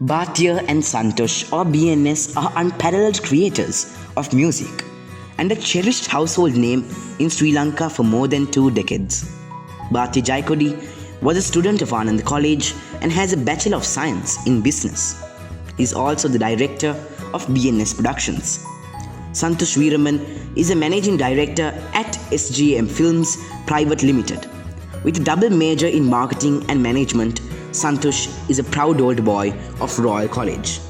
Bathiya and Santhush or BNS are unparalleled creators of music and a cherished household name in Sri Lanka for more than 2 decades. Bathiya Jayakody was a student of Anand College and has a Bachelor of Science in Business. He is also the director of BNS Productions. Santhush Weeraman is a managing director at SGM Films Private Limited. With a double major in marketing and management, Santhush is a proud old boy of Royal College.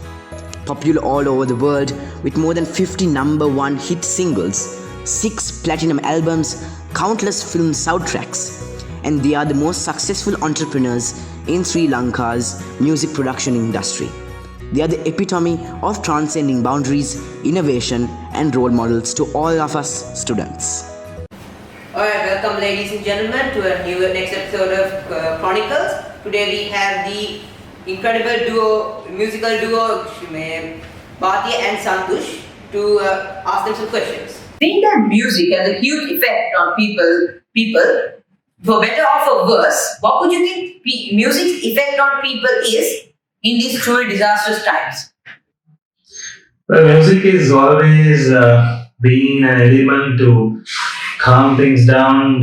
Popular all over the world with more than 50 number 1 hit singles, 6 platinum albums, countless film soundtracks, and they are the most successful entrepreneurs in Sri Lanka's music production industry. They are the epitome of transcending boundaries, innovation, and role models to all of us students. Alright, welcome ladies and gentlemen to a new next episode of Chronicles. Today we have the incredible musical duo, Bathiya and Santhush, to ask them some questions. Being that music has a huge effect on people, for better or for worse, what would you think music's effect on people is in these truly disastrous times? Well, music is always been an element to calm things down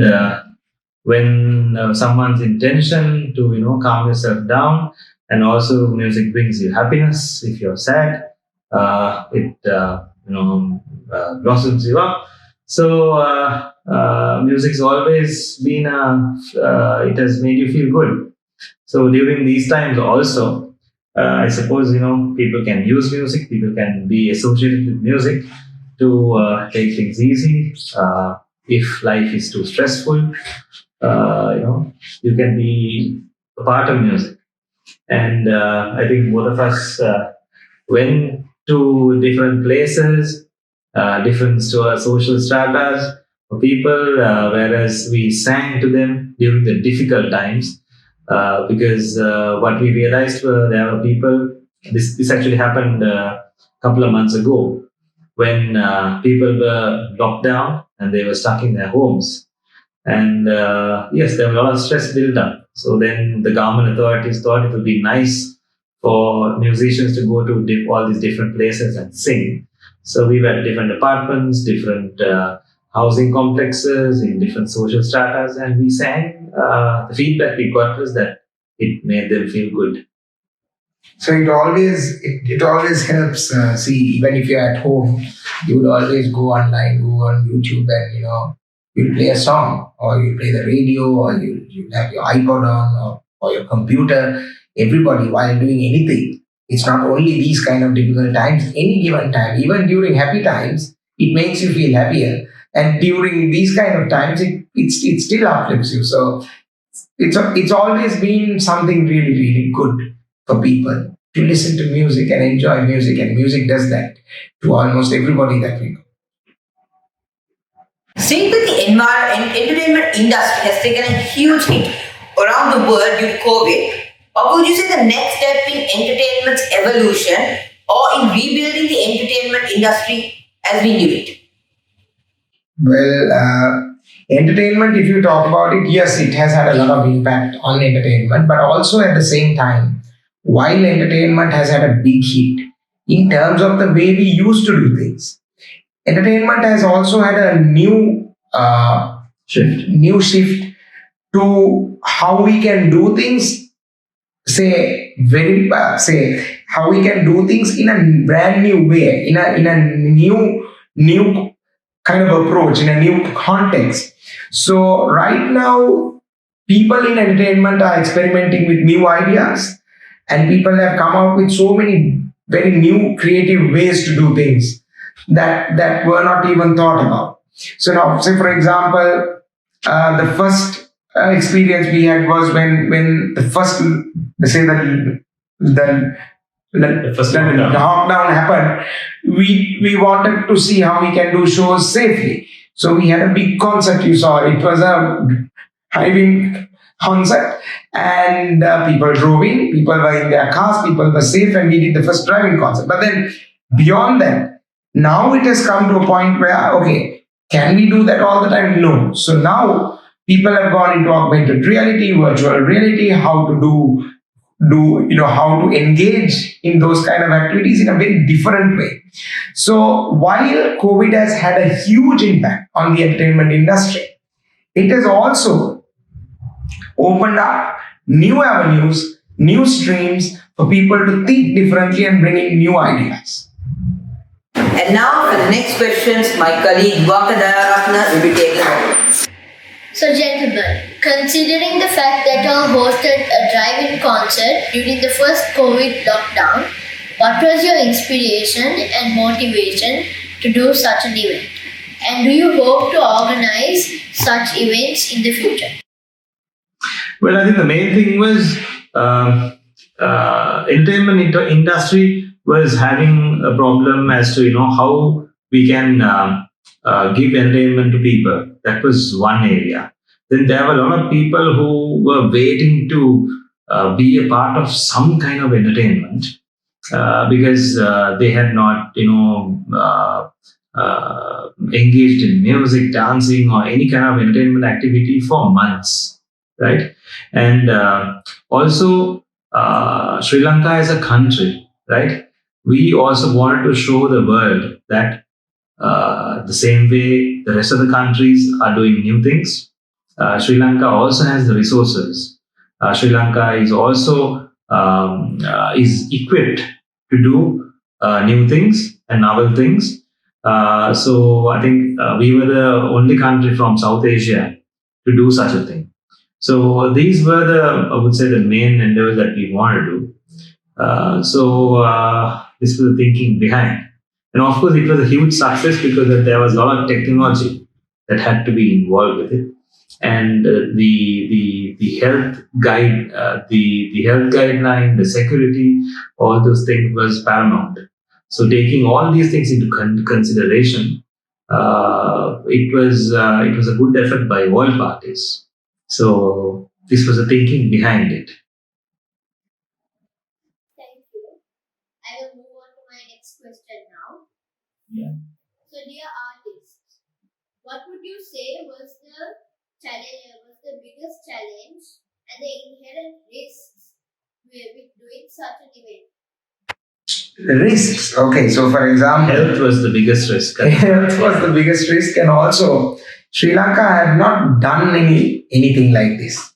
when someone's intention to calm yourself down, and also music brings you happiness. If you're sad, it blossoms you up. So music's always been it has made you feel good. So during these times also, I suppose people can use music, people can be associated with music to take things easy. If life is too stressful, you can be a part of music. And I think both of us went to different places, different social stratas for people, whereas we sang to them during the difficult times. Because what we realized there were people, this actually happened a couple of months ago, when people were locked down and they were stuck in their homes. And yes, there was a lot of stress built up. So then the government authorities thought it would be nice for musicians to go to all these different places and sing. So we were at different apartments, different housing complexes, in different social stratas, and we sang. The feedback we got was that it made them feel good. So it always helps. See, even if you're at home, you would always go online, go on YouTube, and you play a song, or you play the radio, or you have your iPod on, or your computer. Everybody, while doing anything, it's not only these kind of difficult times. Any given time, even during happy times, it makes you feel happier. And during these kind of times, it still uplifts you. So it's always been something really, really good for people to listen to music and enjoy music, and music does that to almost everybody that we know. Seeing that the entertainment industry has taken a huge hit around the world due to COVID, what would you say the next step in entertainment's evolution or in rebuilding the entertainment industry as we knew it? Well, entertainment, if you talk about it, yes, it has had a lot of impact on entertainment, but also at the same time, while entertainment has had a big hit in terms of the way we used to do things, entertainment has also had a new shift to how we can do things. How we can do things in a brand new way, in a new kind of approach, in a new context. So right now, people in entertainment are experimenting with new ideas, and people have come out with so many very new creative ways to do things that were not even thought about. So now, say for example, the first experience we had was when the first, let's say the lockdown happened. We wanted to see how we can do shows safely. So we had a big concert. You saw it was a driving concert, and people drove in, people were in their cars, people were safe, and we did the first driving concert. But then beyond that, now it has come to a point where, okay, can we do that all the time? No. So now people have gone into augmented reality, virtual reality, how to do do, how to engage in those kind of activities in a very different way. So while COVID has had a huge impact on the entertainment industry, it has also opened up new avenues, new streams for people to think differently and bring in new ideas. And now for the next questions, my colleague Yuvanka Dayaratna will be taking over. So, gentlemen, considering the fact that you all hosted a drive-in concert during the first COVID lockdown, what was your inspiration and motivation to do such an event? And do you hope to organize such events in the future? Well, I think the main thing was entertainment industry was having a problem as to how we can give entertainment to people. That was one area. Then there were a lot of people who were waiting to be a part of some kind of entertainment because they had not, engaged in music, dancing, or any kind of entertainment activity for months, right? And also, Sri Lanka as a country, right? We also wanted to show the world that the same way the rest of the countries are doing new things, Sri Lanka also has the resources. Sri Lanka is also is equipped to do new things and novel things. So I think we were the only country from South Asia to do such a thing. So these were I would say, the main endeavors that we want to do. This was the thinking behind. And of course, it was a huge success because there was a lot of technology that had to be involved with it. And the health guide, the health guideline, the security, all those things was paramount. So taking all these things into consideration, it was a good effort by all parties. So this was the thinking behind it. Thank you. I will move on to my next question now. Yeah. So, dear artists, what would you say was the biggest challenge and the inherent risks with doing such an event? Risks. Okay, so for example, Health was the biggest risk. health was the biggest risk, and also Sri Lanka had not done anything like this.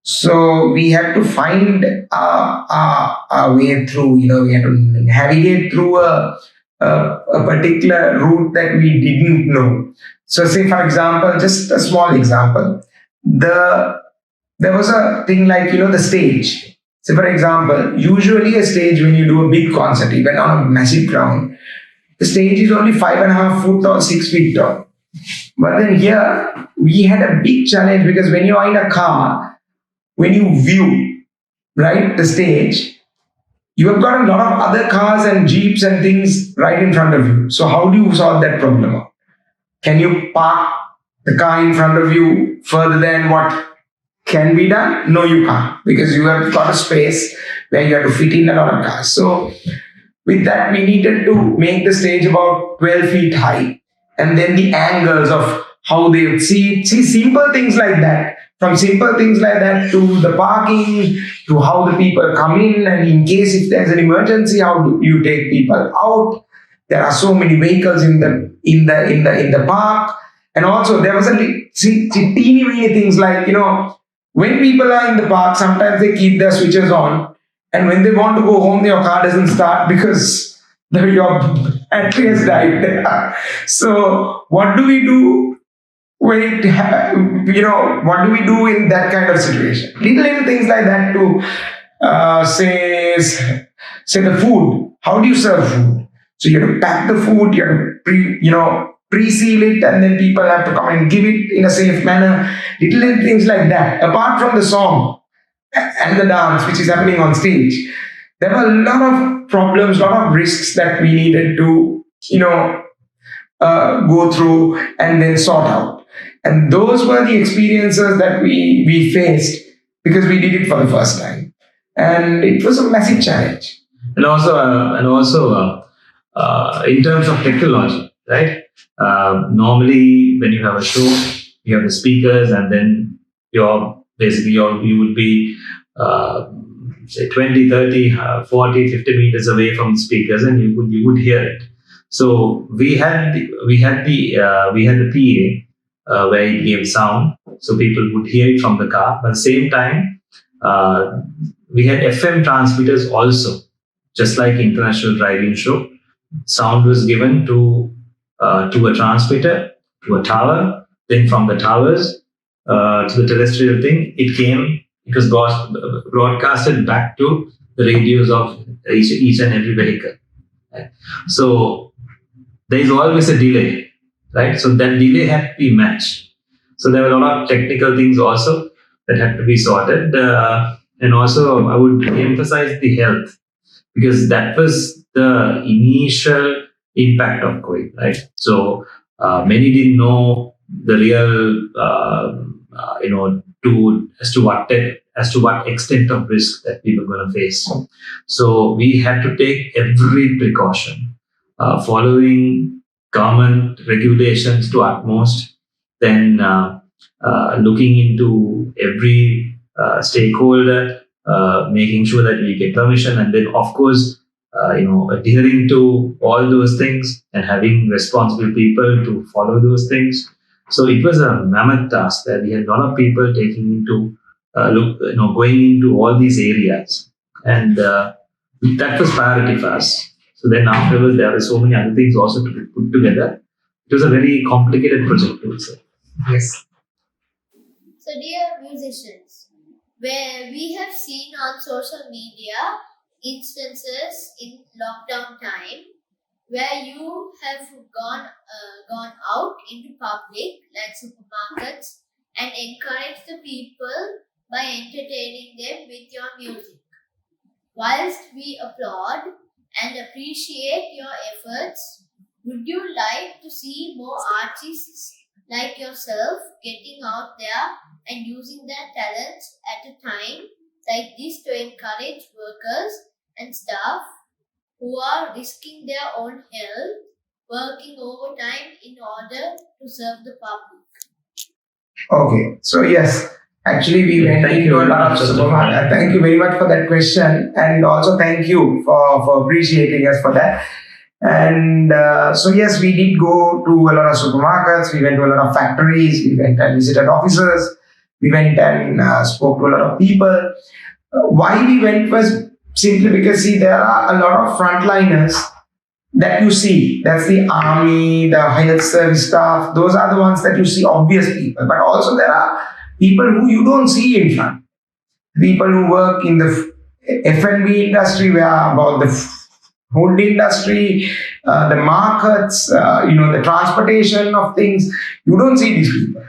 So we had to find a way through. We had to navigate through a particular route that we didn't know. So, say for example, just a small example, there was a thing like the stage. So, for example, usually a stage, when you do a big concert, even on a massive ground, the stage is only 5.5 feet or 6 feet tall. But then here we had a big challenge because when you are in a car, when you view the stage, you have got a lot of other cars and jeeps and things right in front of you. So how do you solve that problem out? Can you park the car in front of you further than what can be done? No, you can't, because you have got a space where you have to fit in a lot of cars. So with that, we needed to make the stage about 12 feet high, and then the angles of how they would see simple things like that. From simple things like that to the parking, to how the people come in, and in case if there's an emergency, how do you take people out? There are so many vehicles in the park, and also there was teeny weeny things like when people are in the park, sometimes they keep their switches on, and when they want to go home, your car doesn't start because your battery has died. So what do we do? What do we do in that kind of situation? Little things like that to say the food. How do you serve food? So you have to pack the food, you have to pre-seal it, and then people have to come and give it in a safe manner. Little things like that. Apart from the song and the dance which is happening on stage, there were a lot of problems, a lot of risks that we needed to go through and then sort out. And those were the experiences that we faced because we did it for the first time, and it was a massive challenge. And also, in terms of technology, right? Normally, when you have a show, you have the speakers, and then you would be say 20, 30, 40, 50 meters away from the speakers, and you would hear it. So we had the PA where it gave sound, so people would hear it from the car. But at the same time, we had FM transmitters also, just like International Driving Show. Sound was given to a transmitter, to a tower. Then from the towers to the terrestrial thing, it was broadcasted back to the radios of each and every vehicle. Right? So there is always a delay, right? So that delay had to be matched. So there were a lot of technical things also that had to be sorted. And also I would emphasize the health, because that was the initial impact of COVID, right? So many didn't know the real, as to what extent of risk that we were going to face. So we had to take every precaution, following government regulations to utmost, then looking into every stakeholder, making sure that we get permission, and then of course adhering to all those things and having responsible people to follow those things. So it was a mammoth task that we had a lot of people taking into going into all these areas, and that was priority for us. So then afterwards there were so many other things also to be put together. It was a very complicated project, I would say. Yes. So, dear musicians, where we have seen on social media instances in lockdown time where you have gone out into public like supermarkets and encourage the people by entertaining them with your music. Whilst we applaud and appreciate your efforts, would you like to see more artists like yourself getting out there and using their talents at a time like this to encourage workers and staff who are risking their own health, working overtime in order to serve the public? Okay, so yes, actually we went into a lot of supermarket. Thank you very much for that question, and also thank you for appreciating us for that. And so yes, we did go to a lot of supermarkets, we went to a lot of factories, we went and visited offices, we went and spoke to a lot of people. Why we went was simply because, see, there are a lot of frontliners that you see. That's the army, the health service staff. Those are the ones that you see, obvious people. But also there are people who you don't see in front. People who work in the F&B industry, where about the food industry, the markets, the transportation of things. You don't see these people.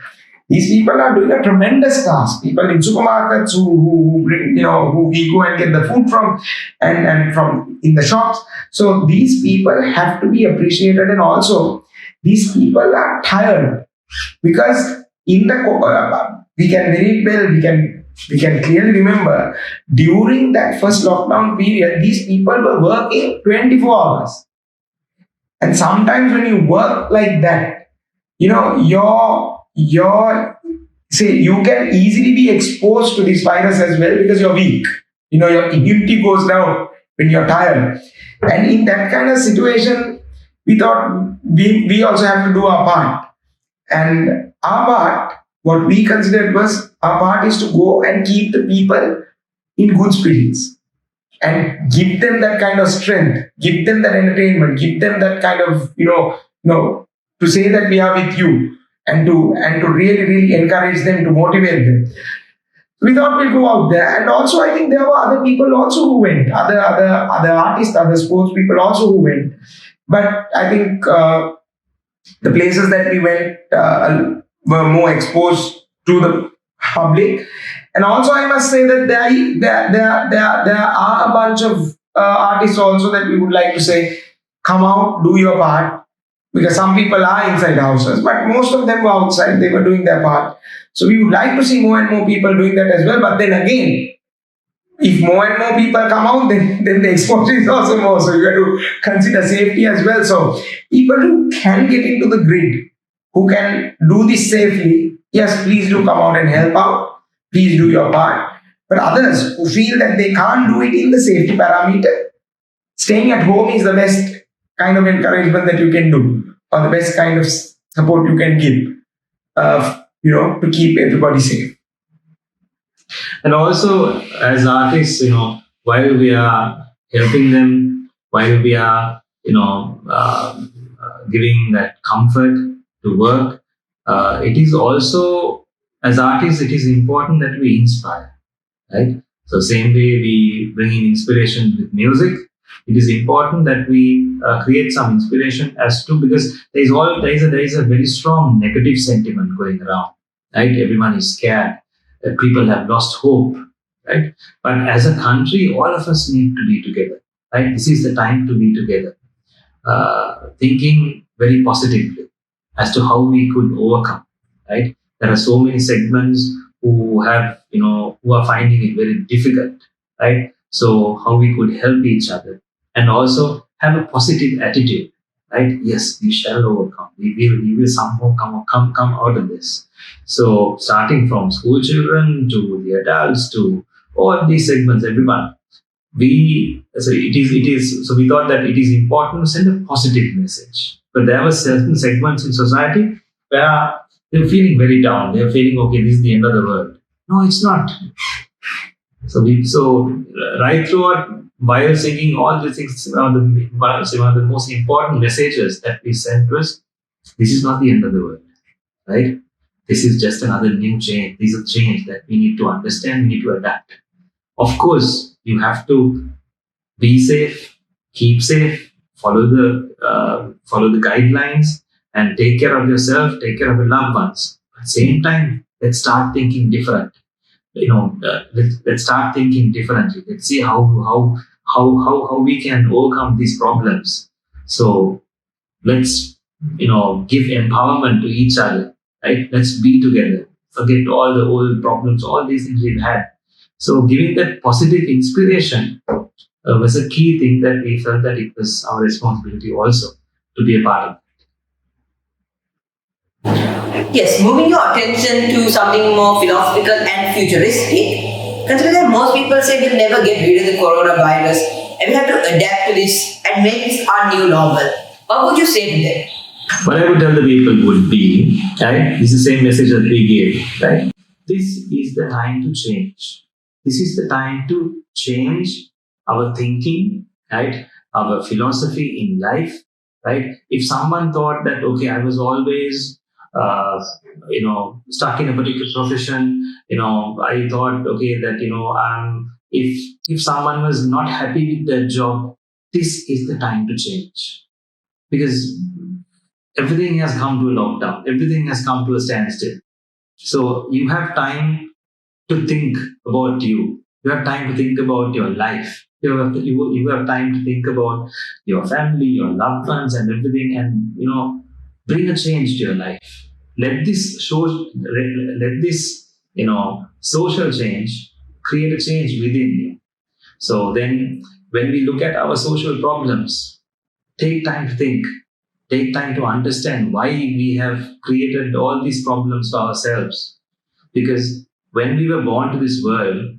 These people are doing a tremendous task. People in supermarkets who bring, who we go and get the food from, and from in the shops. So these people have to be appreciated, and also these people are tired because in the we can clearly remember during that first lockdown period, these people were working 24 hours, and sometimes when you work like that, you can easily be exposed to this virus as well because you're weak. Your immunity goes down when you're tired. And in that kind of situation, we thought we also have to do our part. And our part, what we considered was our part is to go and keep the people in good spirits and give them that kind of strength, give them that entertainment, give them that kind of, to say that we are with you. And to really, really encourage them, to motivate them. We thought we'll go out there. And also I think there were other people also who went, other artists, other sports people also who went. But I think the places that we went were more exposed to the public. And also I must say that there are a bunch of artists also that we would like to say, come out, do your part. Because some people are inside houses, but most of them were outside, they were doing their part. So we would like to see more and more people doing that as well. But then again, if more and more people come out, then the exposure is also more. So you have to consider safety as well. So people who can get into the grid, who can do this safely, yes, please do come out and help out. Please do your part. But others who feel that they can't do it in the safety parameter, staying at home is the best kind of encouragement that you can do, or the best kind of support you can give, to keep everybody safe. And also, as artists, while we are helping them, while we are, giving that comfort to work, it is also, as artists, it is important that we inspire, right? So, same way we bring in inspiration with music, it is important that we create some inspiration as to, because there is a very strong negative sentiment going around, right? Everyone is scared. People have lost hope, right? But as a country, all of us need to be together, right? This is the time to be together, thinking very positively as to how we could overcome, right? There are so many segments who are finding it very difficult, right? So how we could help each other and also have a positive attitude, right? Yes, we shall overcome. We will somehow come out of this. So starting from school children to the adults to all these segments, everyone, so we thought that it is important to send a positive message. But there were certain segments in society where they were feeling very down. They were feeling, okay, this is the end of the world. No, it's not. So right throughout, while singing all these things, one of the most important messages that we sent was, this is not the end of the world, right? This is just another new change. This is a change that we need to understand, we need to adapt. Of course, you have to be safe, keep safe, follow the guidelines, and take care of yourself, take care of your loved ones. At the same time, let's start thinking different. Let's start thinking differently. Let's see how we can overcome these problems. So let's give empowerment to each other, right? Let's be together. Forget all the old problems, all these things we've had. So giving that positive inspiration was a key thing that we felt that it was our responsibility also to be a part of. Yes, moving your attention to something more philosophical and futuristic. Considering that most people say we'll never get rid of the coronavirus and we have to adapt to this and make this our new normal, what would you say to them? What I would tell the people would be, right, this is the same message that we gave, right? This is the time to change. This is the time to change our thinking, right? Our philosophy in life, right? If someone thought that, okay, I was always, stuck in a particular profession, I thought, okay, that, if someone was not happy with their job, this is the time to change. Because everything has come to a lockdown. Everything has come to a standstill. So you have time to think about you. You have time to think about your life. You have time to think about your family, your loved ones, and everything, and bring a change to your life. Let this social change create a change within you. So then, when we look at our social problems, take time to think. Take time to understand why we have created all these problems for ourselves. Because when we were born to this world,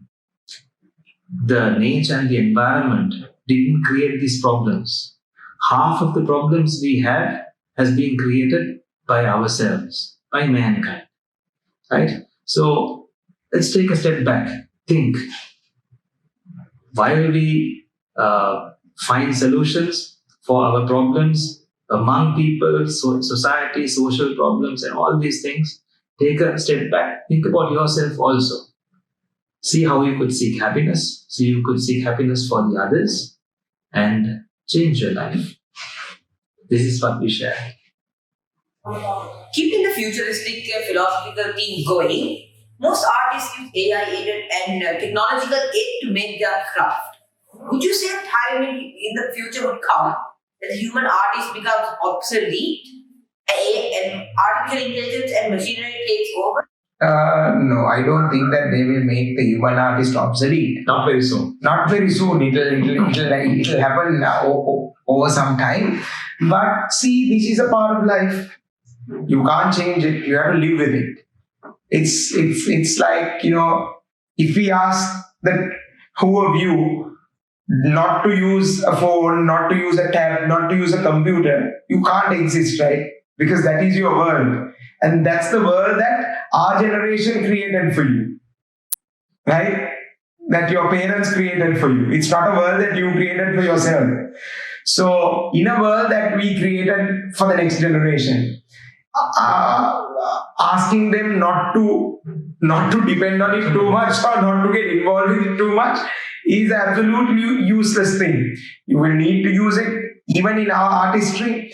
the nature and the environment didn't create these problems. Half of the problems we have has been created by ourselves, by mankind. Right? So let's take a step back. Think. While we find solutions for our problems, among people, society, social problems, and all these things, take a step back. Think about yourself also. See how you could seek happiness. So you could seek happiness for the others and change your life. This is what we share. Keeping the futuristic philosophical theme going, most artists use AI-aided and technological aid to make their craft. Would you say a time in the future would come that the human artist becomes obsolete and artificial intelligence and machinery takes over? No, I don't think that they will make the human artist obsolete. Not very soon. Not very soon. It'll happen over some time. But see, this is a part of life. You can't change it. You have to live with it. It's like If we ask that who of you not to use a phone, not to use a tab, not to use a computer, you can't exist, right? Because that is your world. And that's the world that our generation created for you, right? That your parents created for you. It's not a world that you created for yourself. So, in a world that we created for the next generation, asking them not to depend on it too much or not to get involved with it too much is absolutely useless thing. You will need to use it even in our artistry.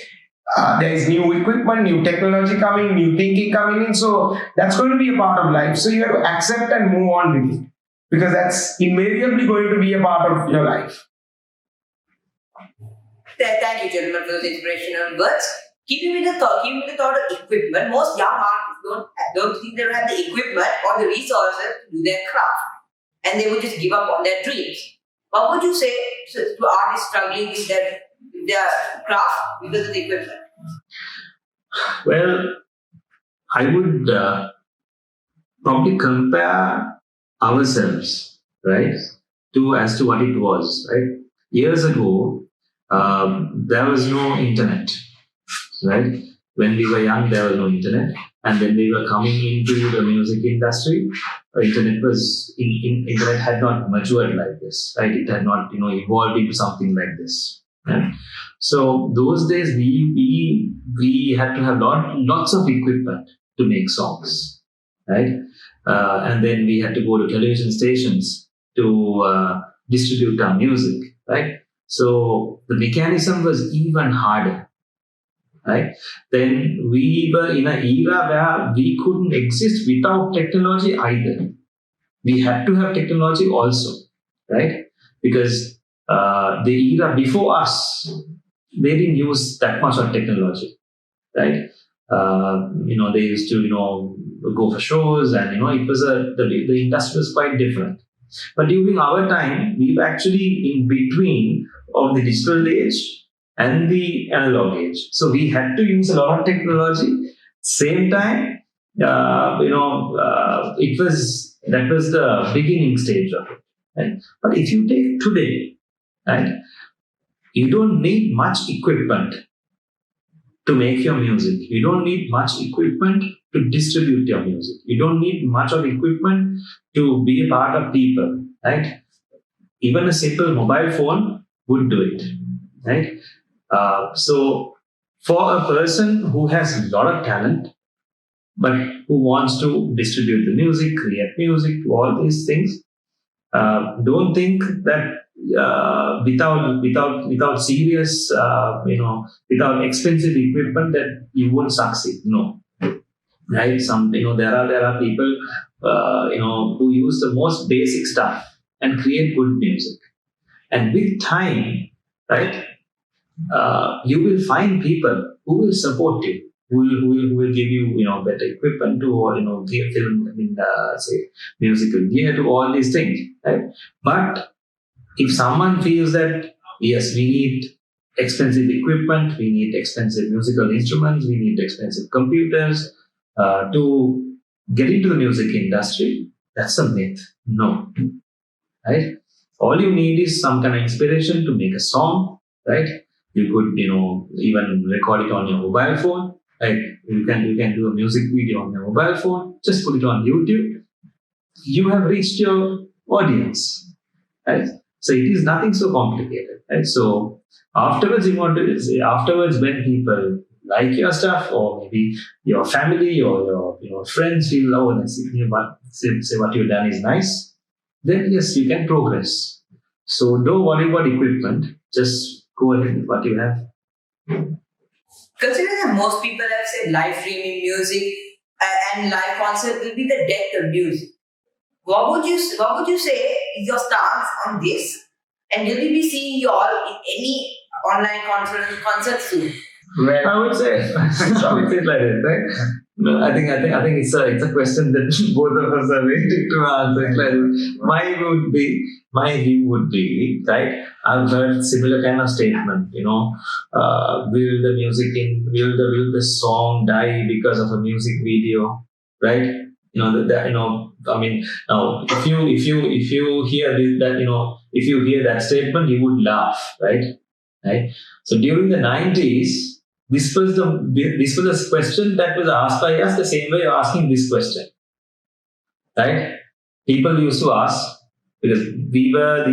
There is new equipment, new technology coming, new thinking coming in. So that's going to be a part of life. So you have to accept and move on with it, because that's invariably going to be a part of your life. Thank you, gentlemen, for those inspirational words. Keeping with the thought of equipment, most young artists don't think they have the equipment or the resources to do their craft, and they would just give up on their dreams. What would you say to artists struggling with their craft because of the equipment? Well, I would probably compare ourselves, right, as to what it was, right? Years ago, there was no internet, right? When we were young, there was no internet, and when we were coming into the music industry, internet had not matured like this, right? It had not, evolved into something like this. Right? So those days, we had to have lots of equipment to make songs, right? And then we had to go to television stations to distribute our music, right? So the mechanism was even harder, right? Then we were in an era where we couldn't exist without technology either. We had to have technology also, right? Because the era before us, they didn't use that much of technology, right? They used to, go for shows, and it was the industry was quite different. But during our time, we were actually in between of the digital age and the analog age. So we had to use a lot of technology. Same time, that was the beginning stage of it. Right? But if you take today, right, you don't need much equipment to make your music. You don't need much equipment to distribute your music. You don't need much of equipment to be a part of people, right? Even a simple mobile phone would do it, right? So for a person who has a lot of talent, but who wants to distribute the music, create music, do all these things, don't think that without serious, without expensive equipment that you won't succeed. No, right? There are people, who use the most basic stuff and create good music. And with time, right, you will find people who will support you, who will give you, better equipment to, or, say, musical gear, to all these things, right? But if someone feels that, yes, we need expensive equipment, we need expensive musical instruments, we need expensive computers to get into the music industry, that's a myth. No, right? All you need is some kind of inspiration to make a song, right? You could, even record it on your mobile phone. Right? You can do a music video on your mobile phone. Just put it on YouTube. You have reached your audience, right? So it is nothing so complicated, right? So afterwards, when people like your stuff, or maybe your family or your friends feel, oh, say what you've done is nice, then yes, you can progress. So don't worry about equipment. Just go ahead with what you have. Considering that most people have said live streaming music and live concert will be the death of music, what would you say is your stance on this? And will we be seeing you all in any online concert soon? Well, I would say it like this, right? No, I think it's a question that both of us are waiting to answer. Like, my view would be, right? I've heard similar kind of statement. Will the song die because of a music video, right? I mean, now if you hear this, that if you hear that statement, you would laugh, right? So during the 90s, this was a question that was asked by us the same way you're asking this question, right? People used to ask, because we were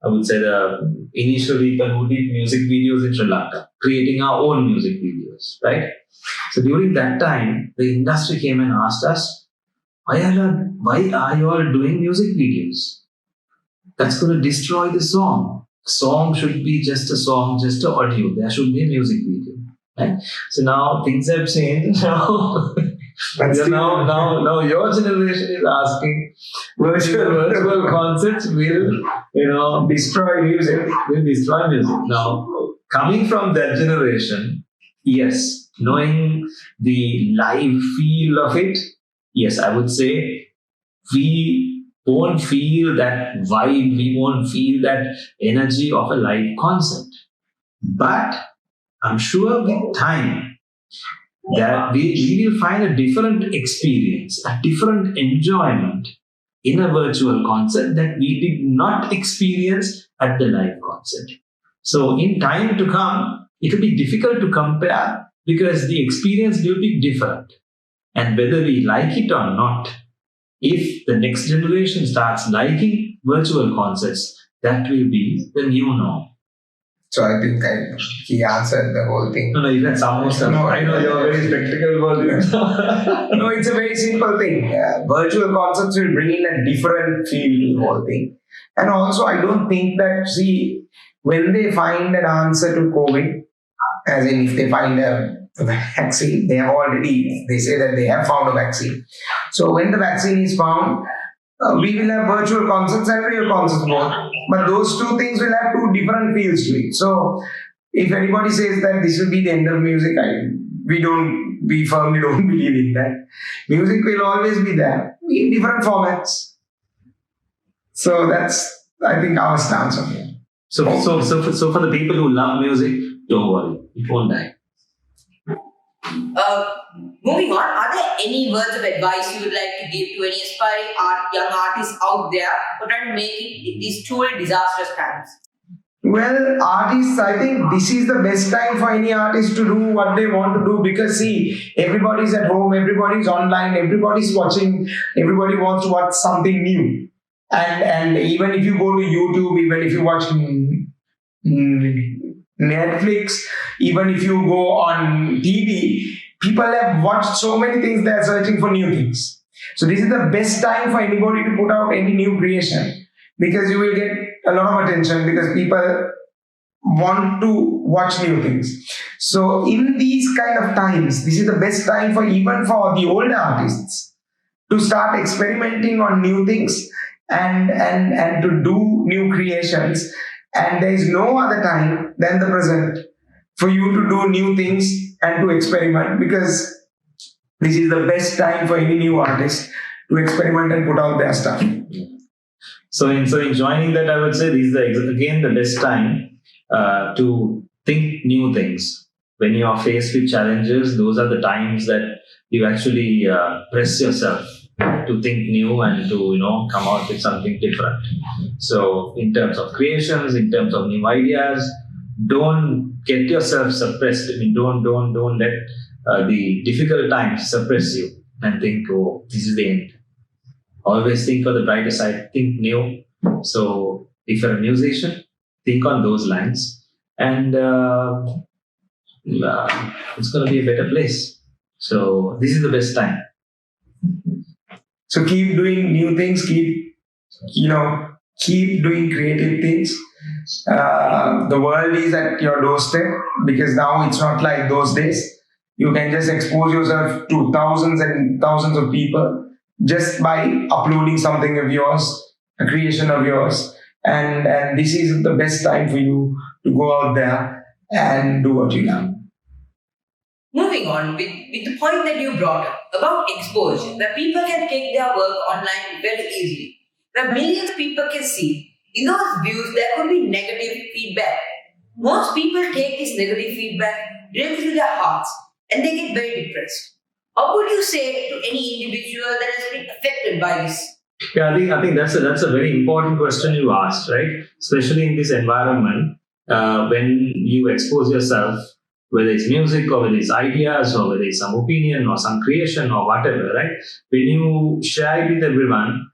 I would say the initial people who did music videos in Sri Lanka, creating our own music videos, right? So during that time, the industry came and asked us, why are you all doing music videos? That's going to destroy the song. A song should be just a song, just an audio. There should be a music video, right? So now things have changed. Now your generation is asking virtual concerts will destroy music. Will destroy music. Now, coming from that generation, yes, knowing the live feel of it, yes, I would say we won't feel that vibe, we won't feel that energy of a live concert. But I'm sure with time that we will find a different experience, a different enjoyment in a virtual concert that we did not experience at the live concert. So in time to come, it will be difficult to compare because the experience will be different. And whether we like it or not, if the next generation starts liking virtual concerts, that will be the new norm. So I think he answered the whole thing. No, you can some more stuff. No, I know you're very spectacle about it. No, it's a very simple thing. Virtual concerts will bring in a different feel to the whole thing. And also, I don't think that, when they find an answer to COVID, as in if they find a vaccine, they say that they have found a vaccine. So when the vaccine is found, we will have virtual concerts and real concerts both. But those two things will have two different feels to it. So if anybody says that this will be the end of music, we firmly don't believe in that. Music will always be there in different formats. So that's, I think, our stance on it. So for the people who love music, don't worry, it won't die. Moving on, are there any words of advice you would like to give to any aspiring young artists out there who are trying to make it in these truly disastrous times? Well, artists, I think this is the best time for any artist to do what they want to do, because everybody's at home, everybody's online, everybody's watching, everybody wants to watch something new. And even if you go to YouTube, even if you watch Netflix, even if you go on TV, people have watched so many things, they're searching for new things. So this is the best time for anybody to put out any new creation, because you will get a lot of attention, because people want to watch new things. So in these kind of times, this is the best time even for the older artists to start experimenting on new things and to do new creations. And there is no other time than the present for you to do new things and to experiment, because this is the best time for any new artist to experiment and put out their stuff. So in joining that, I would say this is again the best time to think new things. When you are faced with challenges, those are the times that you actually press yourself to think new and to come out with something different. So in terms of creations, in terms of new ideas, don't get yourself suppressed. I mean, don't let the difficult times suppress you and think, oh, this is the end. Always think on the brighter side, think new. So if you're a musician, think on those lines, and it's going to be a better place. So this is the best time. So keep doing new things, keep doing creative things. The world is at your doorstep, because now it's not like those days. You can just expose yourself to thousands and thousands of people just by uploading something of yours, a creation of yours. And this is the best time for you to go out there and do what you love. Moving on with the point that you brought up about exposure, where people can take their work online very easily, where millions of people can see. In those views, there could be negative feedback. Most people take this negative feedback directly to their hearts, and they get very depressed. How would you say to any individual that has been affected by this? Yeah, I think that's a very important question you asked, right? Especially in this environment, when you expose yourself, whether it's music or whether it's ideas or whether it's some opinion or some creation or whatever, right? When you share it with everyone,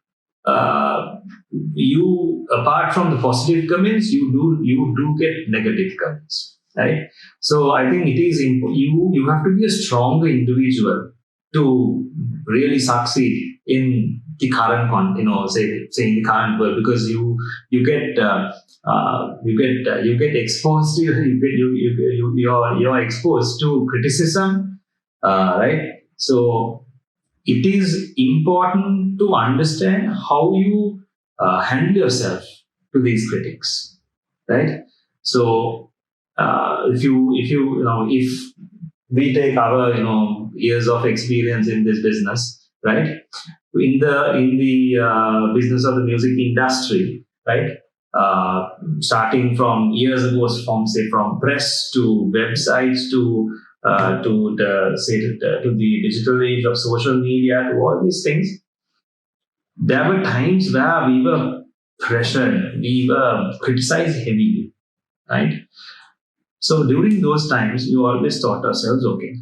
you apart from the positive comments, you do get negative comments, right? So I think it is you have to be a stronger individual to really succeed in the current say in the current world, because you get exposed to you're exposed to criticism, right? So it is important to understand how you handle yourself to these critics, right? So if we take our years of experience in this business, right? In the business of the music industry, right? Starting from years ago, from press to websites to the digital age of social media, to all these things, there were times where we were pressured, we were criticized heavily, right? So during those times, you always thought ourselves, okay,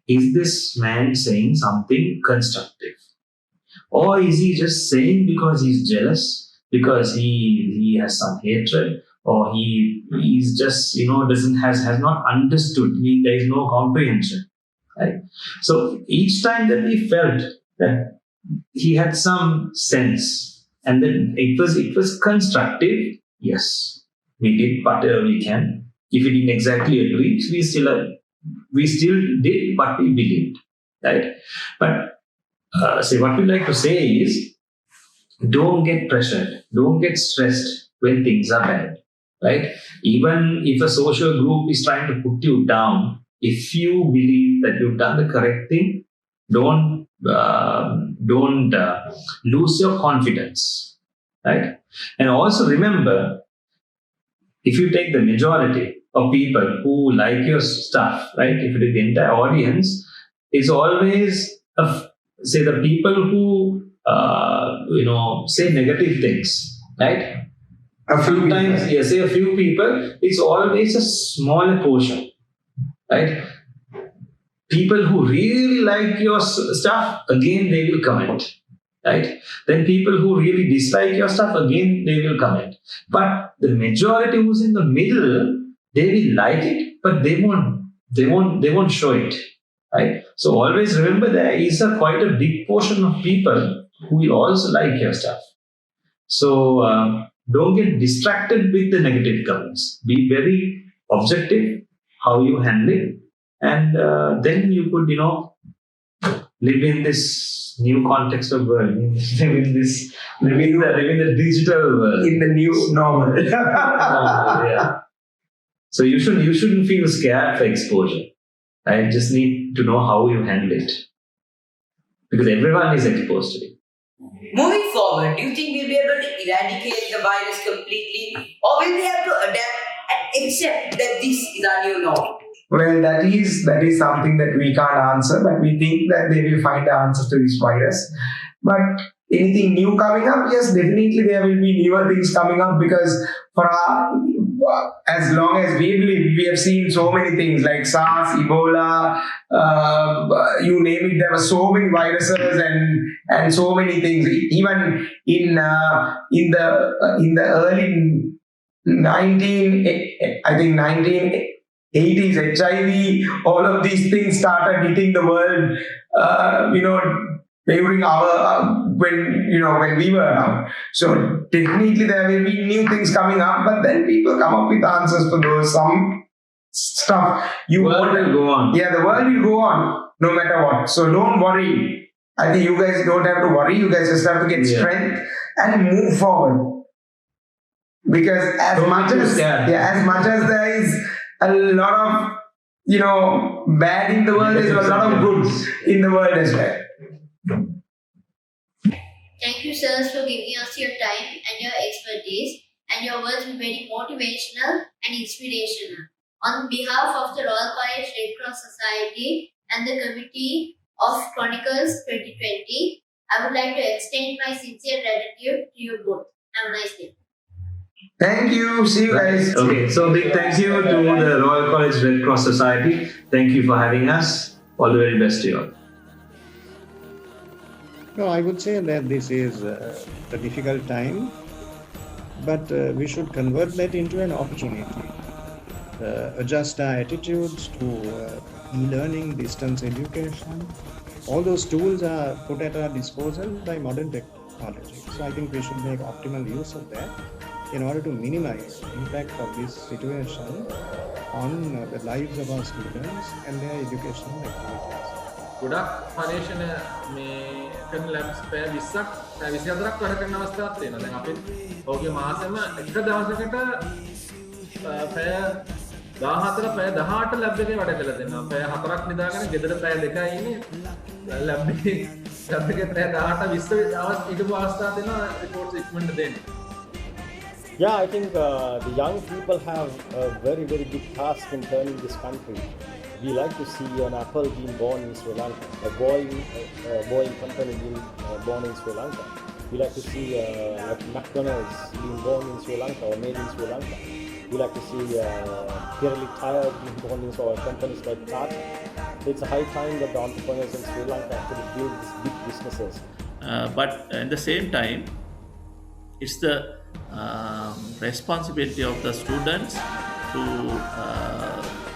is this man saying something constructive? Or is he just saying because he's jealous, because he has some hatred, or he's just doesn't has not understood. There is no comprehension, right? So each time that we felt that he had some sense, and then it was constructive. Yes, we did whatever we can. If we didn't exactly agree, we still did what we believed, right? But what we like to say is, don't get pressured, don't get stressed when things are bad, right? Even if a social group is trying to put you down, if you believe that you've done the correct thing, don't lose your confidence, right? And also remember, if you take the majority of people who like your stuff, right? If it is the entire audience, it's always say the people who say negative things, right? Sometimes, yes, say a few people, it's always a smaller portion, right? People who really like your stuff, again they will comment, right? Then people who really dislike your stuff, again they will comment. But the majority who's in the middle, they will like it, but they won't show it, right? So always remember, there is quite a big portion of people who will also like your stuff. So don't get distracted with the negative comments. Be very objective how you handle it, and then you could live in this new context of world. Live in the digital world, In the new normal. yeah. So you shouldn't feel scared for exposure. I just need to know how you handle it, because everyone is exposed to it. Moving forward, do you think we'll be able to eradicate the virus completely, or will we have to adapt and accept that this is our new norm? Well, that is something that we can't answer, but we think that they will find the answer to this virus. But anything new coming up, yes, definitely there will be newer things coming up, because as long as we believe, we have seen so many things like SARS, Ebola, you name it. There were so many viruses and so many things. Even in the early 1980s, HIV, all of these things started hitting the world. During when we were around. So technically there will be new things coming up, but then people come up with answers for those. Some stuff The world will go on. Yeah, the world will go on no matter what. So don't worry. I think you guys don't have to worry. You guys just have to get strength and move forward. Because as much as there is a lot of bad in the world, there's a lot of good in the world as well. Thank you, sirs, for giving us your time and your expertise, and your words were very motivational and inspirational. On behalf of the Royal College Red Cross Society, and the committee of Chronicles 2020. I would like to extend my sincere gratitude to you both. Have a nice day. Thank you. See you guys. Okay, so big thank you to the Royal College Red Cross Society. Thank you for having us. All the very best to you all. No, I would say that this is a difficult time, but we should convert that into an opportunity. Adjust our attitudes to e-learning, distance education. All those tools are put at our disposal by modern technology. So I think we should make optimal use of that in order to minimize the impact of this situation on the lives of our students and their educational activities. ගොඩක් පර්යේෂණ මේ කරන labs පැය 20ක් පැය 24ක් වැඩ කරන අවස්ථාවක් තියෙනවා. දැන් අපි ඔහුගේ මාසෙම එක දවසකට පැය 14 පැය 18 ලැබ් එකේ වැඩ කරලා දෙනවා. පැය 4ක් නිදාගෙන ගෙදර පැය 2යි ඉන්නේ ලැබ් එකේ ලැබ් එකේ පැය 18 20 ඉඳපු අවස්ථාවක් දෙනවා රිපෝට්ස් ඉක්මනට දෙන්න. Yeah, I think the young people have a very, very big task in turning this country. We like to see an Apple being born in Sri Lanka, a Boeing company being born in Sri Lanka. We like to see like McDonald's being born in Sri Lanka or made in Sri Lanka. We like to see Pirelli Tire being born in or companies like Tata. It's a high time that the entrepreneurs in Sri Lanka actually build these big businesses. But at the same time, it's the responsibility of the students to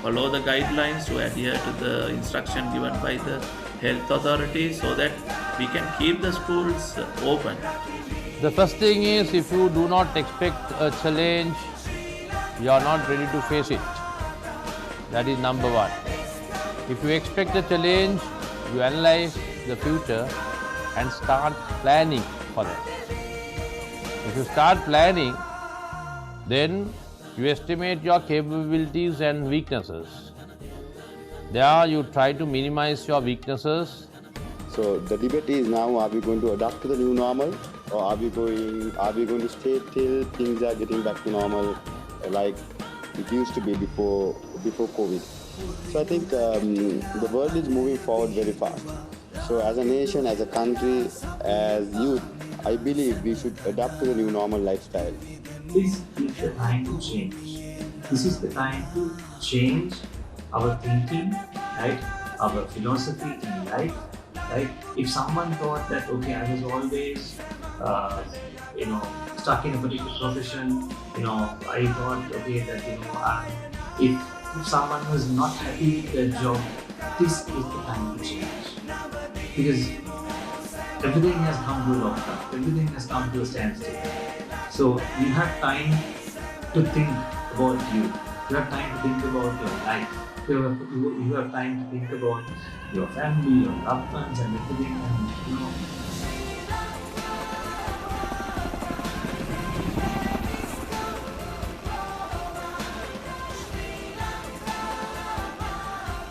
follow the guidelines, to adhere to the instruction given by the health authorities so that we can keep the schools open. The first thing is, if you do not expect a challenge, you are not ready to face it. That is number one. If you expect a challenge, you analyze the future and start planning for that. If you start planning, then you estimate your capabilities and weaknesses. There you try to minimize your weaknesses. So the debate is now: are we going to adapt to the new normal, or are we going to stay till things are getting back to normal, like it used to be before COVID? So I think the world is moving forward very fast. So as a nation, as a country, as youth, I believe we should adapt to the new normal lifestyle. This is the time to change. This is the time to change our thinking, right? Our philosophy in life, right? If someone thought that, okay, I was always, stuck in a particular profession, I thought, okay, that, if someone was not happy with their job, this is the time to change. Because everything has come to a lockdown, everything has come to a standstill. So you have time to think about you. You have time to think about your life. You have time to think about your family, your loved ones and everything. And